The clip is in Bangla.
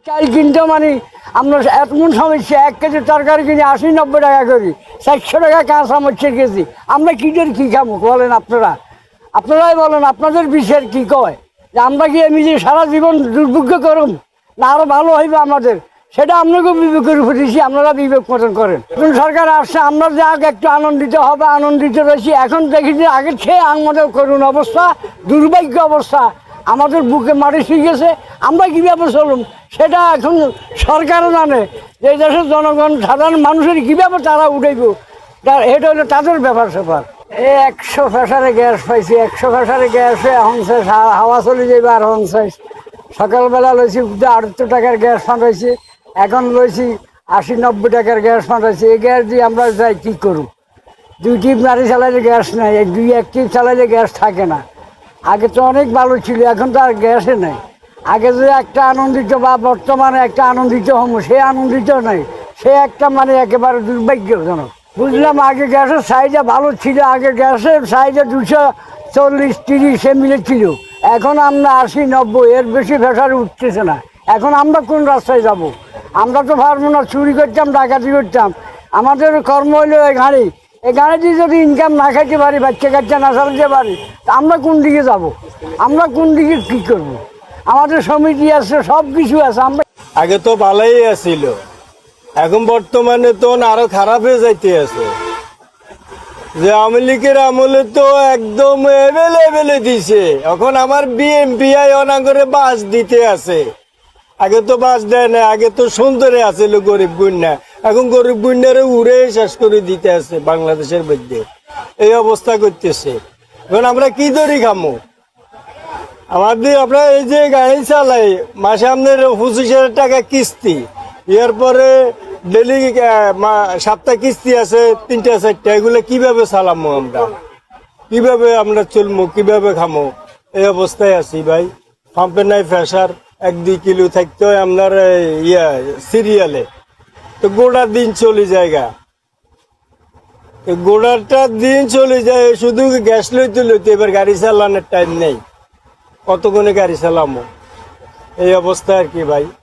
চাল কিনতে মানে আমরা এমন সমস্যা 1 কেজি তরকারি কিনে 80-90 টাকা করি, 400 টাকা কাঁচা মরিচের কেজি। আমরা কি করে কি খাবো বলেন আপনারাই বলেন, আপনাদের বিষয়ের কি কয় যে আমরা কি এমনি সারা জীবন দুর্ভোগ করুন না আরো ভালো হইবে আমাদের, সেটা আপনাকে বিবেকের উপর দিচ্ছি, আপনারা বিবেক মতন করেন। নতুন সরকার আসছে, আমরা যে আগে একটু আনন্দিত হবে, আনন্দিত রয়েছি। এখন দেখি যে আগে খেয়ে আমাদের করুণ অবস্থা, দুর্ভাগ্য অবস্থা, আমাদের বুকে মাটি শিখেছে, আমরা কীভাবে চলুন সেটা এখন সরকারও জানে যে এই দেশের জনগণ সাধারণ মানুষের কীভাবে তারা উঠাইব, এটা হলো তাদের ব্যাপার স্যাপার। এই 100 প্রেসারে গ্যাস পাইছি, 100 প্রেসারে গ্যাস এখন হাওয়া চলে যাবে। আর হন সকালবেলা লইছি 78 টাকার গ্যাস ফাটাইছি, এখন লইছি 80-90 টাকার গ্যাস ফাটাইছি। এই গ্যাস দিয়ে আমরা যাই কী করুন? 2 টিপ নাড়ি চালাইলে গ্যাস নেই, 1 টিপ চালাইলে গ্যাস থাকে না। আগে তো অনেক ভালো ছিল, এখন তো আর গ্যাসে নেই। আগে যে একটা আনন্দিত বা বর্তমানে একটা আনন্দিত হম, সে আনন্দিত নেই, সে একটা মানে একেবারে দুর্ভাগ্যজনক। বুঝলাম আগে গ্যাসের সাইজে ভালো ছিল, আগে গ্যাসের সাইজে 240-30 সে মিলে ছিল। এখন আমরা 80-90, এর বেশি প্রেসার উঠতেছে না। এখন আমরা কোন রাস্তায় যাব? আমরা তো পারবো না, চুরি করতাম, ডাকাতি করতাম। আমাদের কর্ম হইলো এই গাড়ি দিয়ে যদি ইনকাম না খাইতে পারি, বাচ্চা কাচ্চা না চালাতে পারি, তা আমরা কোন দিকে যাব? আমরা কোন দিকে কী করব? আমাদের সমিতি আছে, সব কিছু আছে। আমরা আগে তো ভালোই আছিল, এখন বর্তমানে তো আরো খারাপ হয়ে যাইতে আছে। যে আওয়ামী লীগের আমলে তো একদম এভেলেবেলে দিছে, এখন আমার বিএমপিআই অনাগরে বাস দিতে আছে। আগে তো বাস দেয় না, আগে তো সুন্দরে আছিল গরিব গুন্না, এখন গরিব গুন্নারে উড়ে শেষ করে দিতে আছে বাংলাদেশের মধ্যে। এই অবস্থা করতেছে, এখন আমরা কি ধরি খামো? আমাদের আমরা এই যে গাড়ি চালাই, মাসে আমাদের 25,000 টাকা কিস্তি, এরপরে ডেলি সপ্তাহ কিস্তি আছে 3টা-4টা, এগুলো কিভাবে চালামো আমরা? কিভাবে আমরা চলবো, কিভাবে খামো? এই অবস্থায় আছি ভাই। পাম্পে নাই প্রেসার, 1-2 কিলো থাকতে হয় আপনার সিরিয়ালে, তো গোটা দিন চলে জায়গা, গোটাটা দিন চলে যায়। শুধু গ্যাস লইতে এবার গাড়ি চালানোর টাইম নেই, কতক্ষণে গাড়ি চালামো? এই অবস্থা আর কি ভাই।